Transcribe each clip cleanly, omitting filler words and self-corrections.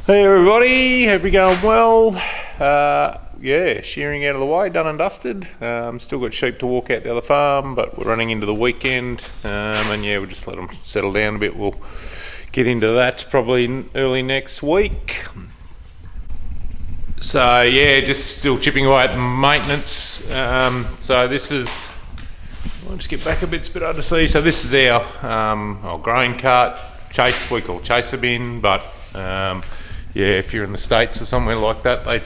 Hey everybody, hope you're going well. Yeah, shearing out of the way, done and dusted. Still got sheep to walk out the other farm, but we're running into the weekend. And yeah, we'll just let them settle down a bit. We'll get into that probably early next week. So yeah, just still chipping away at the maintenance. So this is, I'll just get back a bit, it's a bit hard to see. So this is our grain cart, we call chaser bin, but yeah, if you're in the States or somewhere like that, they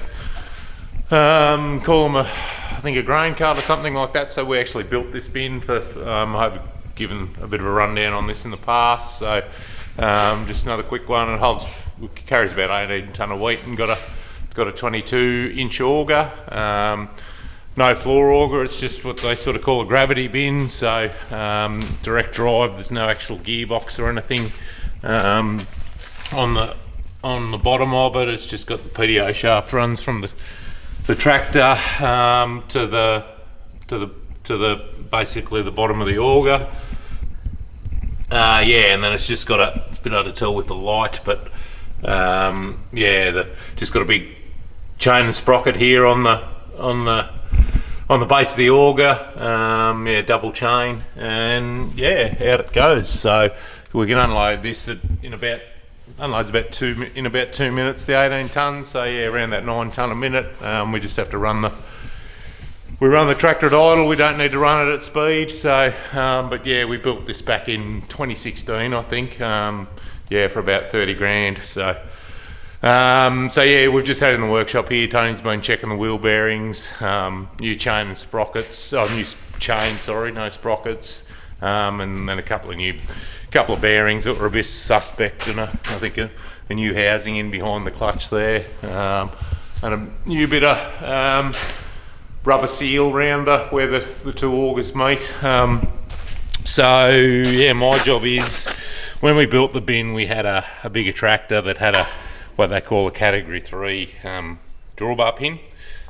call them I think a grain cart or something like that. So we actually built this bin for, I've given a bit of a rundown on this in the past. So just another quick one. It carries about 18 tonne of wheat and it's got a 22-inch auger. No floor auger, it's just what they sort of call a gravity bin. So direct drive, there's no actual gearbox or anything on the bottom of it. It's just got the PTO shaft runs from the tractor to the basically the bottom of the auger. Yeah, and then it's just got it's a bit hard to tell with the light, but yeah, just got a big chain and sprocket here on the base of the auger. Yeah, double chain, and yeah, out it goes. So we can unload this unloads about 2 minutes, the 18 tonne. So yeah, around that 9 tonne a minute. We just have to run the tractor at idle. We don't need to run it at speed. So, but yeah, we built this back in 2016, I think. Yeah, for about 30 grand. So, so yeah, we've just had it in the workshop here. Tony's been checking the wheel bearings, new chain and sprockets. New chain, sorry, no sprockets, and then a couple of bearings that were a bit suspect, and I think a new housing in behind the clutch there, and a new bit of rubber seal around where the two augers meet. So yeah, my job is, when we built the bin, we had a bigger tractor that had what they call a category 3 drawbar pin.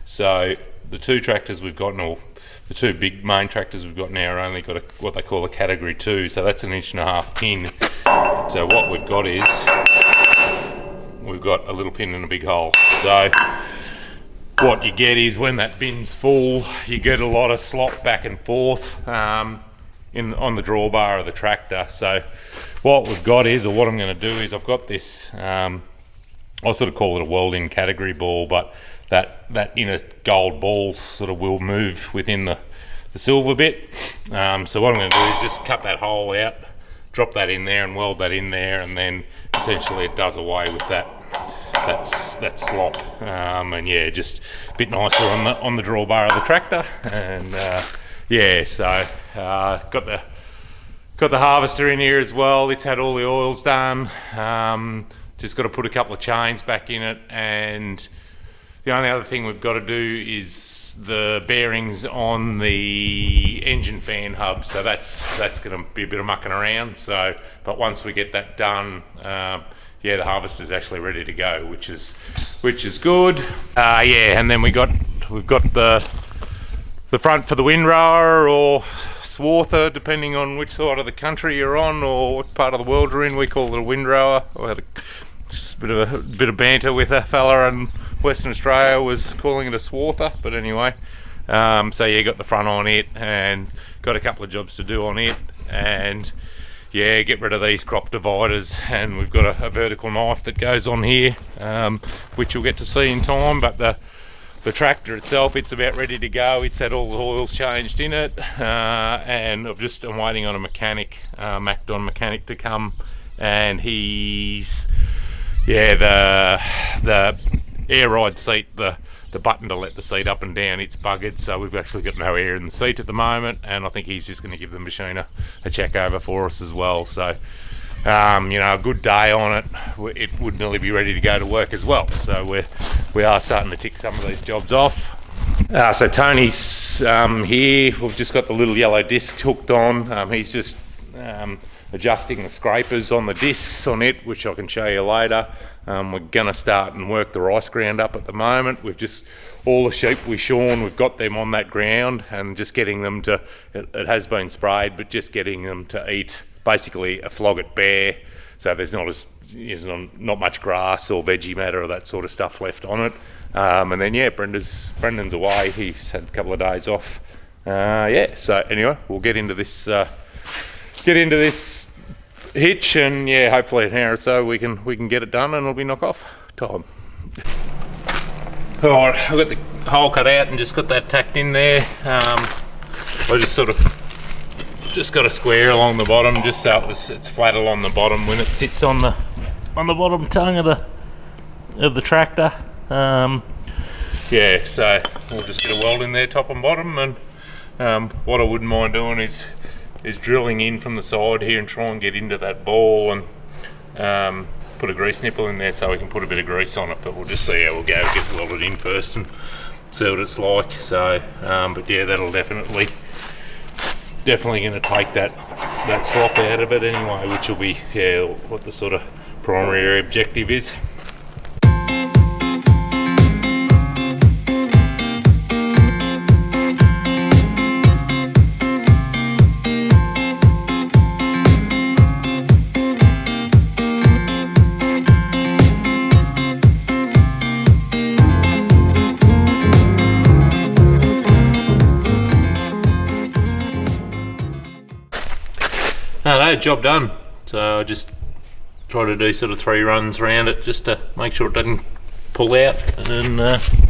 So the two tractors we've got now, the two big main tractors we've got now, are only got what they call a category 2, so that's 1.5 inch pin. So what we've got is, we've got a little pin and a big hole. So what you get is, when that bin's full, you get a lot of slop back and forth on the drawbar of the tractor. So what we've got is, or what I'm going to do is, I've got this, I sort of call it a welding category ball, but that inner gold ball sort of will move within the silver bit. So what I'm going to do is just cut that hole out, drop that in there and weld that in there, and then essentially it does away with that slop. And yeah, just a bit nicer on the drawbar of the tractor. And yeah, so got the harvester in here as well. It's had all the oils done. Just got to put a couple of chains back in it, and the only other thing we've got to do is the bearings on the engine fan hub. So that's going to be a bit of mucking around. So, but once we get that done, yeah, the harvester's actually ready to go, which is good. Yeah, and then we've got the front for the windrower or swather, depending on which side of the country you're on or what part of the world you're in. We call it a windrower. I had just a bit of banter with a fella in Western Australia, was calling it a swather, but anyway. So yeah, got the front on it and got a couple of jobs to do on it, and yeah, get rid of these crop dividers, and we've got a vertical knife that goes on here, which you'll get to see in time. But the tractor itself, it's about ready to go. It's had all the oils changed in it, and I'm waiting on a mechanic, Macdon mechanic, to come, and he's, yeah, the air ride seat, the button to let the seat up and down, it's buggered, so we've actually got no air in the seat at the moment, and I think he's just going to give the machine a check over for us as well. So you know, a good day on it would nearly be ready to go to work as well. So we are starting to tick some of these jobs off. So Tony's here. We've just got the little yellow disc hooked on. He's just adjusting the scrapers on the discs on it, which I can show you later. We're going to start and work the rice ground up at the moment. We've just, all the sheep we've shorn, we've got them on that ground, and just getting them to, it has been sprayed, but just getting them to eat basically a flog it bare, so there's not as there's not much grass or veggie matter or that sort of stuff left on it. And then Brendan's away. He's had a couple of days off. So anyway, we'll get into this hitch, and hopefully in an hour or so we can get it done and it'll be knock off time. Alright, I've got the hole cut out and just got that tacked in there. I just sort of got a square along the bottom just so it's flat along the bottom when it sits on the bottom tongue of the tractor. So we'll just get a weld in there top and bottom, and what I wouldn't mind doing is drilling in from the side here and try and get into that ball and put a grease nipple in there so we can put a bit of grease on it, but we'll just see how we'll go. Get welded in first and see what it's like. So but yeah, that'll definitely going to take that slop out of it anyway, which will be what the sort of primary objective is. No, job done. So I just try to do sort of 3 runs around it just to make sure it doesn't pull out, and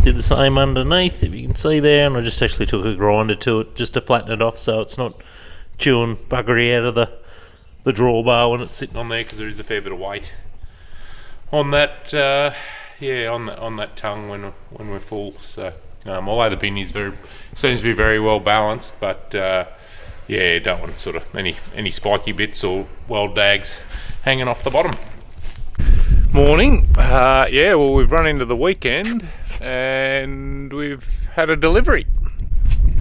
did the same underneath, if you can see there, and I just actually took a grinder to it just to flatten it off so it's not chewing buggery out of the drawbar when it's sitting on there, because there is a fair bit of weight on that on that tongue when we're full. So although the bin seems to be very well balanced, but don't want sort of any spiky bits or weld dags hanging off the bottom. Morning. Well, we've run into the weekend and we've had a delivery.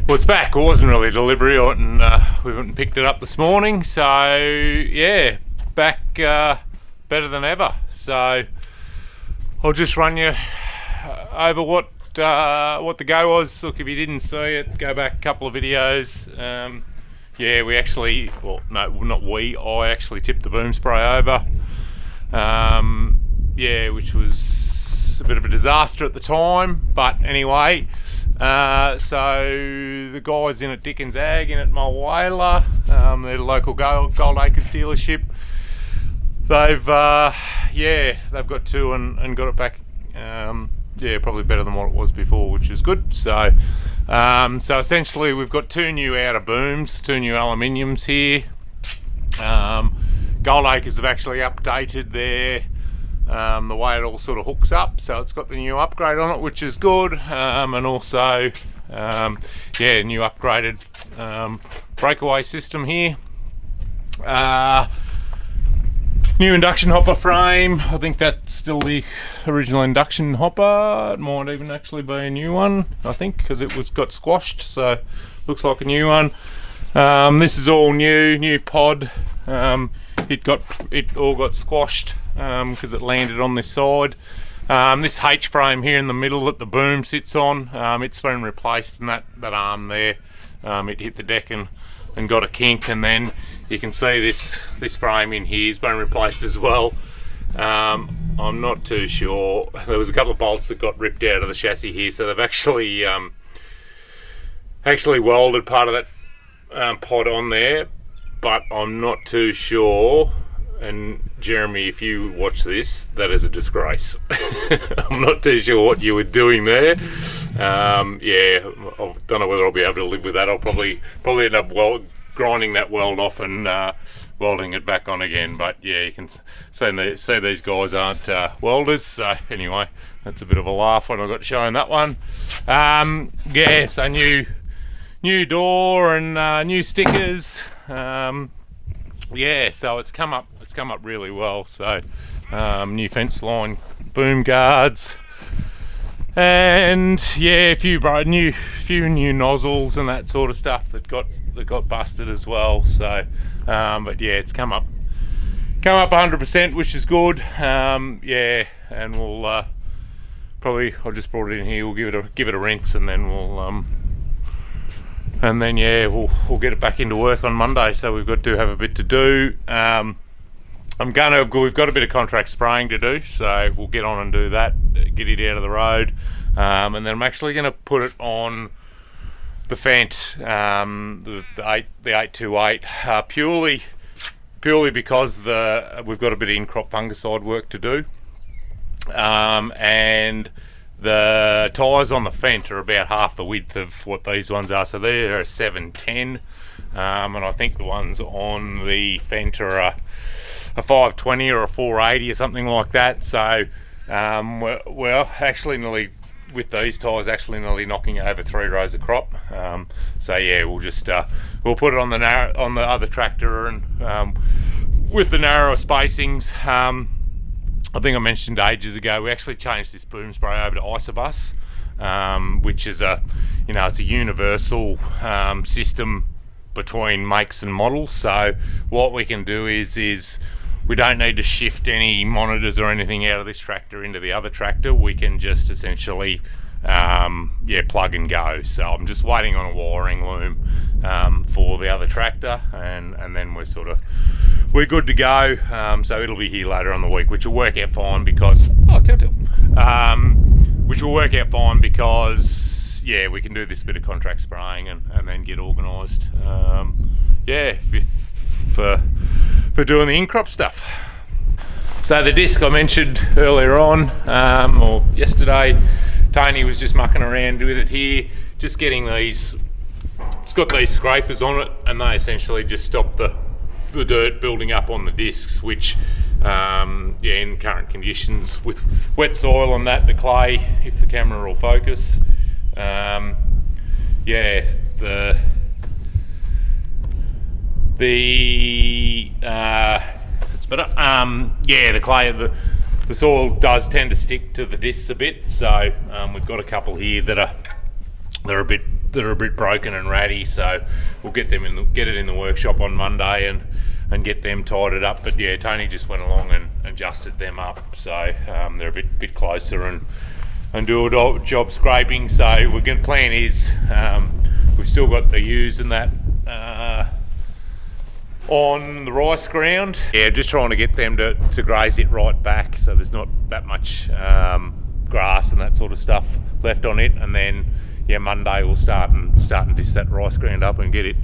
Well, it's back. It wasn't really a delivery, and we went and picked it up this morning. So back better than ever. So I'll just run you over what the go was. Look, if you didn't see it, go back a couple of videos. We actually, I actually tipped the boom spray over, which was a bit of a disaster at the time, but anyway, so the guys in at Dickens Ag, in at Mulwala, they're the local Gold Acres dealership, they've got 2 and got it back, probably better than what it was before, which is good. So essentially we've got 2 new outer booms, 2 new aluminiums here. Gold Acres have actually updated the way it all sort of hooks up, so it's got the new upgrade on it, which is good, and also new upgraded breakaway system here. New induction hopper frame. I think that's still the original induction hopper. It might even actually be a new one, I think, because it got squashed, so looks like a new one. This is all new pod. It all got squashed because it landed on this side. This H frame here in the middle that the boom sits on, it's been replaced, and that arm there, it hit the deck and got a kink, and then you can see this frame in here has been replaced as well. I'm not too sure. There was a couple of bolts that got ripped out of the chassis here, so they've actually welded part of that pod on there, but I'm not too sure. And Jeremy, if you watch this, that is a disgrace. I'm not too sure what you were doing there. I don't know whether I'll be able to live with that. I'll probably end up grinding that weld off and welding it back on again. But yeah, you can see these guys aren't welders. So anyway, that's a bit of a laugh when I got shown that one. So new door and new stickers. So it's come up really well. So new fence line, boom guards, and a few new nozzles and that sort of stuff that got busted as well. So it's come up 100%, which is good. And we'll probably, I just brought it in here, we'll give it a rinse, and then we'll get it back into work on Monday. So we've got to have a bit to do. we've got a bit of contract spraying to do, so we'll get on and do that, get it out of the road, and then I'm actually going to put it on the Fendt, the 828, purely because we've got a bit of in-crop fungicide work to do, and the tyres on the Fendt are about half the width of what these ones are, so they're a 710, and I think the ones on the Fendt are a 520 or a 480 or something like that. So we're actually nearly, with these tyres, actually nearly knocking over 3 rows of crop. So yeah, we'll just we'll put it on the other tractor, and with the narrower spacings. I think I mentioned ages ago, we actually changed this boom spray over to Isobus, which is it's a universal system between makes and models. So what we can do is we don't need to shift any monitors or anything out of this tractor into the other tractor. We can just essentially plug and go. So I'm just waiting on a wiring loom for the other tractor, and then we're good to go. So it'll be here later on the week, which will work out fine because we can do this bit of contract spraying and then get organised. For doing the in-crop stuff. So the disc I mentioned earlier on, or yesterday, Tony was just mucking around with it here, just getting these. It's got these scrapers on it, and they essentially just stop the dirt building up on the discs, which in current conditions with wet soil on that, the clay, if the camera will focus, the it's better. The clay, the soil does tend to stick to the discs a bit, so we've got a couple here that are a bit broken and ratty, so we'll get it in the workshop on Monday and get them tidied up. But yeah, Tony just went along and adjusted them up, so they're a bit closer and do a job scraping. So plan is we've still got the ewes and that on the rice ground. Yeah, just trying to get them to graze it right back, so there's not that much grass and that sort of stuff left on it. And then Monday we'll start and disc that rice ground up and get it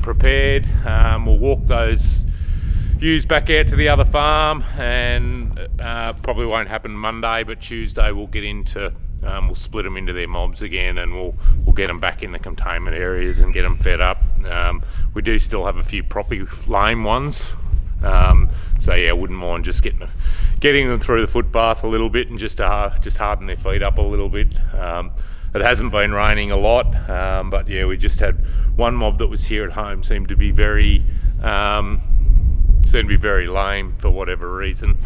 prepared. We'll walk those ewes back out to the other farm, and probably won't happen Monday, but Tuesday we'll get into we'll split them into their mobs again, and we'll get them back in the containment areas and get them fed up. We do still have a few properly lame ones, so yeah, I wouldn't mind just getting them through the footpath a little bit and just harden their feet up a little bit. It hasn't been raining a lot, but yeah, we just had one mob that was here at home seemed to be very lame for whatever reason.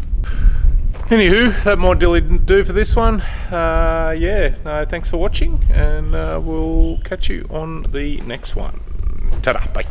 Anywho, that might do for this one. Thanks for watching, and we'll catch you on the next one. Ta-da, bye.